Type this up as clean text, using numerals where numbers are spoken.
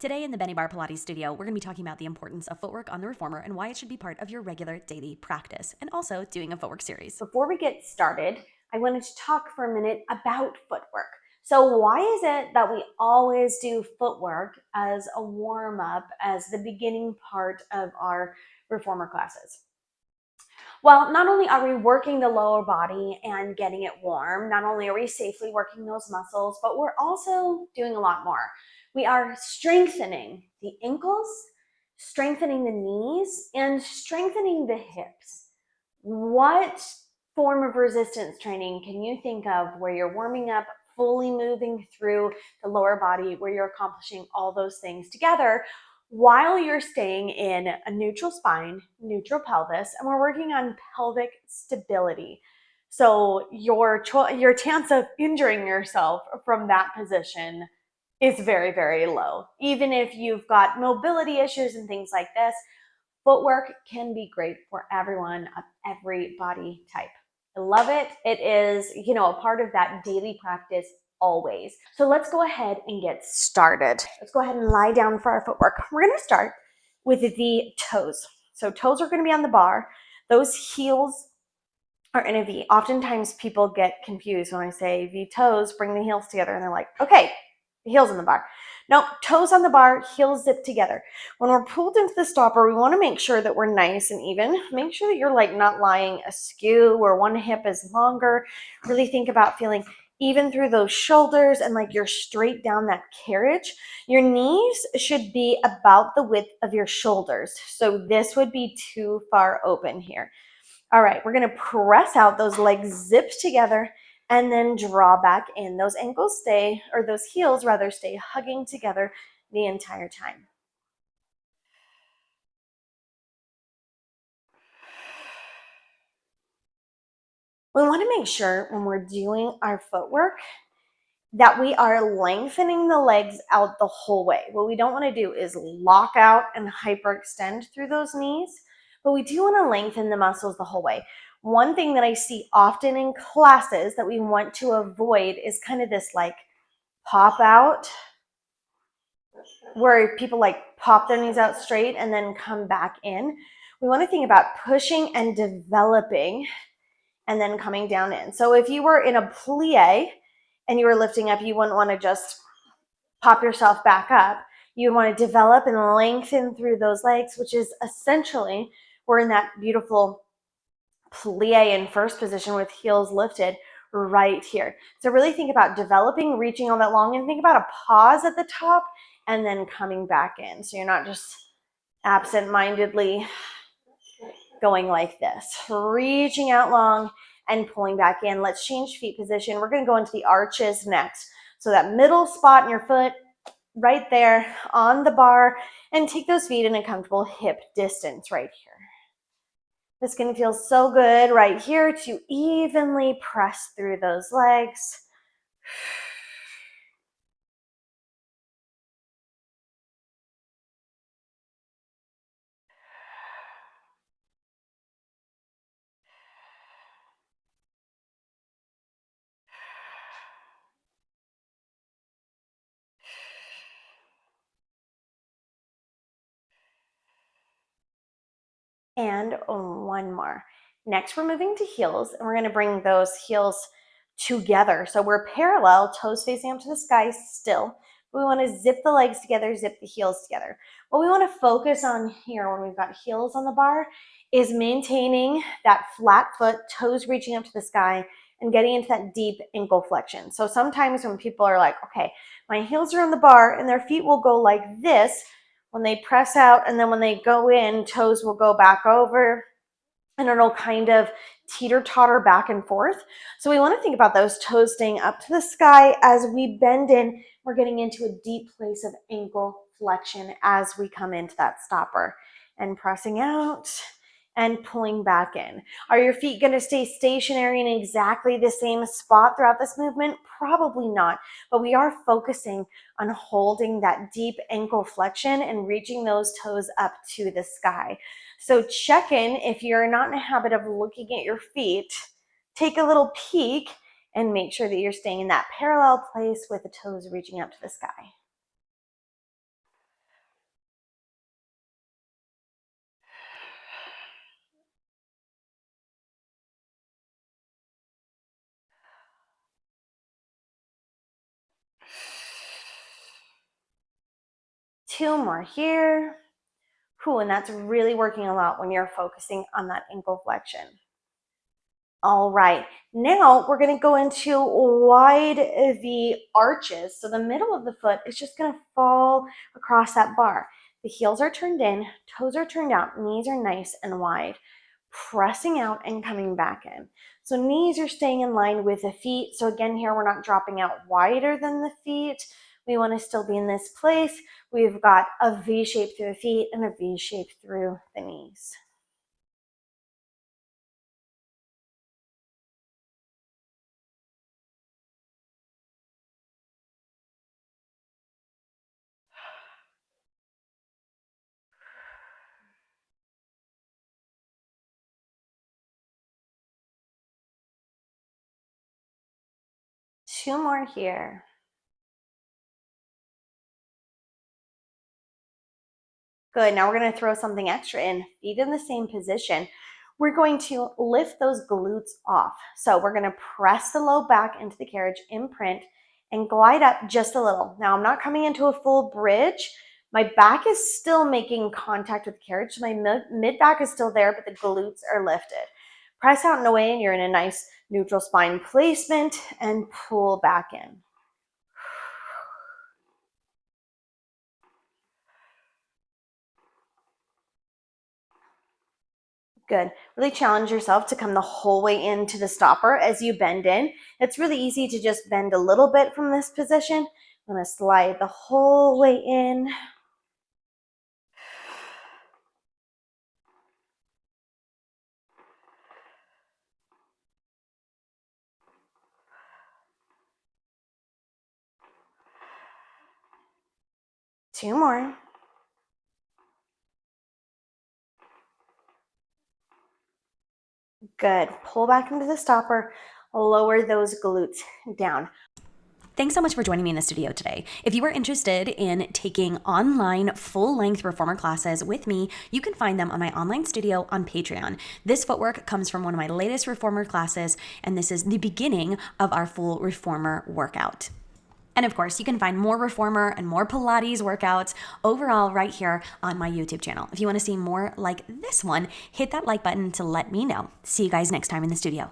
Today in the Benniebarre Pilates studio, we're going to be talking about the importance of footwork on the reformer and why it should be part of your regular daily practice, and also doing a footwork series. Before we get started, I wanted to talk for a minute about footwork. So why is it that we always do footwork as a warm-up, as the beginning part of our reformer classes? Well, not only are we working the lower body and getting it warm, not only are we safely working those muscles, but we're also doing a lot more. We are strengthening the ankles, strengthening the knees, and strengthening the hips. What form of resistance training can you think of where you're warming up, fully moving through the lower body, where you're accomplishing all those things together while you're staying in a neutral spine, neutral pelvis, and we're working on pelvic stability? So your chance of injuring yourself from that position is very, very low. Even if you've got mobility issues and things like this, footwork can be great for everyone of every body type. I love it. It is, a part of that daily practice always. So let's go ahead and get started. Let's go ahead and lie down for our footwork. We're going to start with the toes. So toes are going to be on the bar. Those heels are in a V. Oftentimes people get confused when I say V toes, bring the heels together, and they're like, okay, the heels on the bar. Nope, toes on the bar, heels zip together. When we're pulled into the stopper, we want to make sure that we're nice and even. Make sure that you're not lying askew where one hip is longer. Really think about feeling even through those shoulders and you're straight down that carriage. Your knees should be about the width of your shoulders. So this would be too far open here. All right, we're going to press out, those legs zip together, and then draw back in. Those ankles stay, or those heels rather, stay hugging together the entire time. We want to make sure when we're doing our footwork that we are lengthening the legs out the whole way. What we don't want to do is lock out and hyperextend through those knees, but we do want to lengthen the muscles the whole way. One thing that I see often in classes that we want to avoid is kind of this pop out, where people pop their knees out straight and then come back in. We want to think about pushing and developing and then coming down in. So if you were in a plie and you were lifting up, you wouldn't want to just pop yourself back up. You want to develop and lengthen through those legs, which is essentially, we're in that beautiful plie in first position with heels lifted right here. So really think about developing, reaching all that long, and think about a pause at the top and then coming back in. So you're not just absent-mindedly going like this, reaching out long and pulling back in. Let's change feet position. We're going to go into the arches next. So that middle spot in your foot, right there on the bar, and take those feet in a comfortable hip distance right here. This can feel so good right here to evenly press through those legs. And one more. Next, we're moving to heels, and we're going to bring those heels together. So we're parallel, toes facing up to the sky still. We want to zip the legs together, zip the heels together. What we want to focus on here when we've got heels on the bar is maintaining that flat foot, toes reaching up to the sky, and getting into that deep ankle flexion. So sometimes when people are like, okay, my heels are on the bar, and their feet will go like this when they press out, and then when they go in, toes will go back over, and it'll kind of teeter-totter back and forth. So we want to think about those toes staying up to the sky as we bend in. We're getting into a deep place of ankle flexion as we come into that stopper, and pressing out and pulling back in. Are your feet going to stay stationary in exactly the same spot throughout this movement? Probably not, but we are focusing on holding that deep ankle flexion and reaching those toes up to the sky. So check in if you're not in a habit of looking at your feet. Take a little peek and make sure that you're staying in that parallel place with the toes reaching up to the sky. 2 more here. Whew, and that's really working a lot when you're focusing on that ankle flexion. All right, now we're going to go into wide V arches. So the middle of the foot is just going to fall across that bar. The heels are turned in, toes are turned out, knees are nice and wide, pressing out and coming back in. So knees are staying in line with the feet. So again, here we're not dropping out wider than the feet. We want to still be in this place. We've got a V shape through the feet and a V shape through the knees. Two more here. Good, now we're gonna throw something extra in, feet in the same position. We're going to lift those glutes off. So we're gonna press the low back into the carriage, imprint, and glide up just a little. Now I'm not coming into a full bridge. My back is still making contact with the carriage. My mid back is still there, but the glutes are lifted. Press out and away, and you're in a nice neutral spine placement, and pull back in. Good. Really challenge yourself to come the whole way into the stopper as you bend in. It's really easy to just bend a little bit from this position. I'm going to slide the whole way in. Two more. Good. Pull back into the stopper. Lower those glutes down. Thanks so much for joining me in the studio today. If you are interested in taking online full-length reformer classes with me, you can find them on my online studio on Patreon. This footwork comes from one of my latest reformer classes, and this is the beginning of our full reformer workout. And of course, you can find more reformer and more Pilates workouts overall right here on my YouTube channel. If you want to see more like this one, hit that like button to let me know. See you guys next time in the studio.